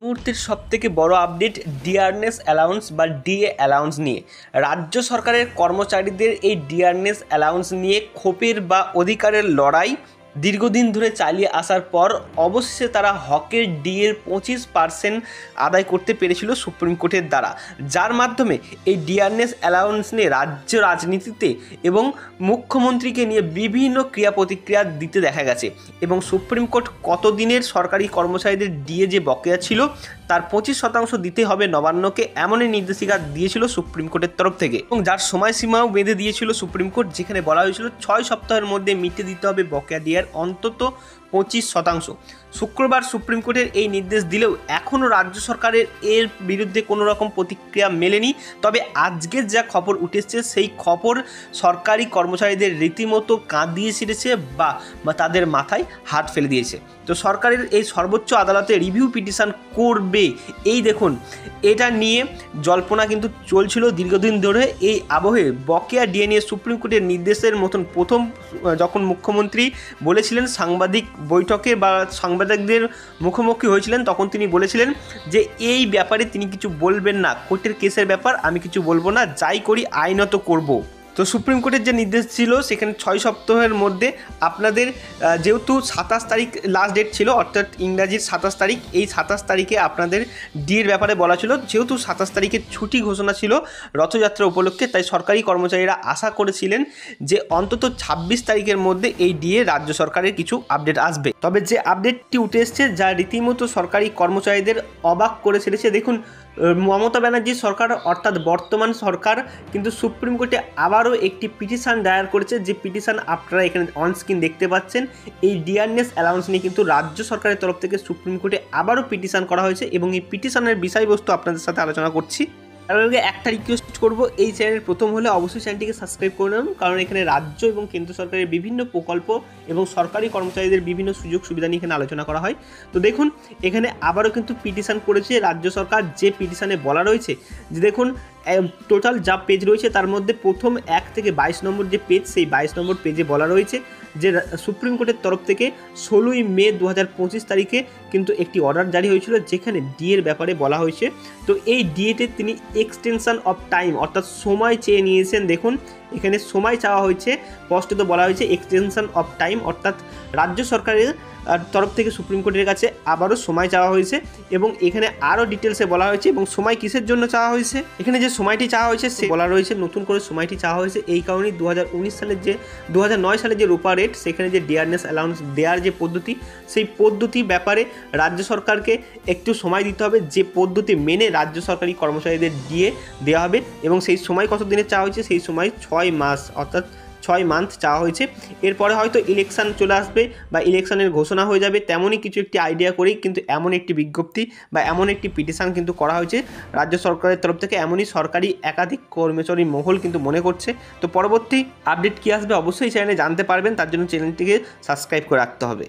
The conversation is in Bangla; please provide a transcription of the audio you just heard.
মুহূর্তের সবথেকে বড় আপডেট ডিয়ারনেস অ্যালাউন্স বা ডিএ অ্যালাউন্স নিয়ে। রাজ্য সরকারের কর্মচারীদের এই ডিয়ারনেস অ্যালাউন্স নিয়ে ক্ষোভের বা অধিকারের লড়াই দীর্ঘদিন ধরে চালিয়ে আসার পর অবশেষে তারা হকের ডিএর 25% আদায় করতে পেরেছিল সুপ্রিম কোর্টের দ্বারা, যার মাধ্যমে এই ডিয়ারনেস অ্যালাউন্স নিয়ে রাজ্য রাজনীতিতে এবং মুখ্যমন্ত্রীকে নিয়ে বিভিন্ন ক্রিয়া প্রতিক্রিয়া দিতে দেখা গেছে। এবং সুপ্রিম কোর্ট কতদিনের সরকারি কর্মচারীদের ডিএ যে বকেয়া ছিল তার 25% দিতে হবে নবান্নকে, এমনই নির্দেশিকা দিয়েছিল সুপ্রিম কোর্টের তরফ থেকে, এবং যার সময়সীমাও বেঁধে দিয়েছিল সুপ্রিম কোর্ট, যেখানে বলা হয়েছিল 6 সপ্তাহের মধ্যে মিটিয়ে দিতে হবে বকেয়া ডিএর অন্তত 25%। শুক্রবার সুপ্রিম কোর্টের এই নির্দেশ দিলেও এখনও রাজ্য সরকারের এর বিরুদ্ধে কোনো রকম প্রতিক্রিয়া মেলেনি। তবে আজকের যা খবর উঠেছে সেই খবর সরকারি কর্মচারীদের রীতিমতো কাঁদিয়ে ছেড়েছে বা তাদের মাথায় হাত ফেলে দিয়েছে। তো সরকারের এই সর্বোচ্চ আদালতে রিভিউ পিটিশন করবে, এই দেখুন এটা নিয়ে জল্পনা কিন্তু চলছিল দীর্ঘদিন ধরে। এই আবহে বকেয়া ডিএ নিয়ে সুপ্রিম কোর্টের নির্দেশের মতন প্রথম যখন মুখ্যমন্ত্রী বলেছিলেন সাংবাদিক বৈঠকে বা সাংবাদিকদের মুখোমুখি হয়েছিলেন, তখন তিনি বলেছিলেন যে এই ব্যাপারে তিনি কিছু বলবেন না, কোর্টের কেসের ব্যাপার আমি কিছু বলবো না, যাই করি আইনত করব। তো সুপ্রিম কোর্টের যে নির্দেশ ছিল সেখানে 6 সপ্তাহের মধ্যে আপনাদের যেহেতু 27 তারিখ লাস্ট ডেট ছিল, অর্থাৎ ইংরাজির 27 তারিখ, এই 27 তারিখে আপনাদের ডিএর ব্যাপারে বলা ছিল। যেহেতু 27 তারিখে ছুটি ঘোষণা ছিল রথযাত্রা উপলক্ষে, তাই সরকারি কর্মচারীরা আশা করেছিলেন যে অন্তত 26 তারিখের মধ্যে এই ডিএ রাজ্য সরকারের কিছু আপডেট আসবে। তবে যে আপডেটটি উঠে এসছে যা রীতিমতো সরকারি কর্মচারীদের অবাক করে ছেড়েছে, দেখুন মমতা ব্যানার্জির সরকার অর্থাৎ বর্তমান সরকার কিন্তু সুপ্রিম কোর্টে আবারও একটি পিটিশন দায়ের করেছে, যে পিটিশন আপনারা এখানে অনস্ক্রিন দেখতে পাচ্ছেন। এই ডিয়ারনেস অ্যালাউন্স নিয়ে কিন্তু রাজ্য সরকারের তরফ থেকে সুপ্রিম কোর্টে আবারও পিটিশন করা হয়েছে এবং এই পিটিশনের বিষয়বস্তু আপনাদের সাথে আলোচনা করছি। তার আগে একটা রিকোয়েস্ট করব, এই চ্যানেল প্রথম হলে অবশ্যই চ্যানেলটিকে সাবস্ক্রাইব করে নেন, কারণ এখানে রাজ্য এবং কেন্দ্র সরকারের বিভিন্ন প্রকল্প এবং সরকারি কর্মচারীদের বিভিন্ন সুযোগ সুবিধা নিয়ে এখানে আলোচনা করা হয়। তো দেখুন এখানে আবারও কিন্তু পিটিশন করেছে রাজ্য সরকার, যে পিটিশনে বলা রয়েছে যে দেখুন টোটাল যা পেজ রয়েছে তার মধ্যে প্রথম 1 থেকে 22 নম্বর যে পেজ, সেই 22 নম্বর পেজে বলা রয়েছে যে সুপ্রিম কোর্টের তরফ থেকে 16ই মে 2025 তারিখে কিন্তু একটি অর্ডার জারি হয়েছিল যেখানে ডিএর ব্যাপারে বলা হয়েছে। তো এই ডিএতে তিনি এক্সটেনশন অফ টাইম অর্থাৎ সময় চেয়ে নিয়েছেন। দেখুন এখানে সময় চাওয়া হয়েছে, স্পষ্টত বলা হয়েছে এক্সটেনশন অফ টাইম, অর্থাৎ রাজ্য সরকারের তরফ থেকে সুপ্রিম কোর্টের কাছে আবারও সময় চাওয়া হয়েছে এবং এখানে আরও ডিটেলসে বলা হয়েছে এবং সময় কিসের জন্য চাওয়া হয়েছে। এখানে যে সময়টি চাওয়া হয়েছে সে বলা রয়েছে নতুন করে সময়টি চাওয়া হয়েছে এই কারণেই 2019 সালের যে 2009 সালের যে রূপা রেট, সেখানে যে ডিয়ারনেস অ্যালাউন্স দেওয়ার যে পদ্ধতি, সেই পদ্ধতি ব্যাপারে রাজ্য সরকারকে একটু সময় দিতে হবে, যে পদ্ধতি মেনে রাজ্য সরকারি কর্মচারীদের ডিএ দেওয়া হবে। এবং সেই সময় কত দিনের চাওয়া হয়েছে, সেই সময় 6 মাস অর্থাৎ 6 মান্থ চাওয়া হয়েছে। এরপরে হয়তো ইলেকশন চলে আসবে বা ইলেকশনের ঘোষণা হয়ে যাবে, তেমনই কিছু একটি আইডিয়া করেই কিন্তু এমন একটি বিজ্ঞপ্তি বা এমন একটি পিটিশন কিন্তু করা হয়েছে রাজ্য সরকারের তরফ থেকে, এমনই সরকারি একাধিক কর্মচারী মহল কিন্তু মনে করছে। তো পরবর্তী আপডেট কী আসবে অবশ্যই চ্যানেলে জানতে পারবেন, তার জন্য চ্যানেলটিকে সাবস্ক্রাইব করে রাখতে হবে।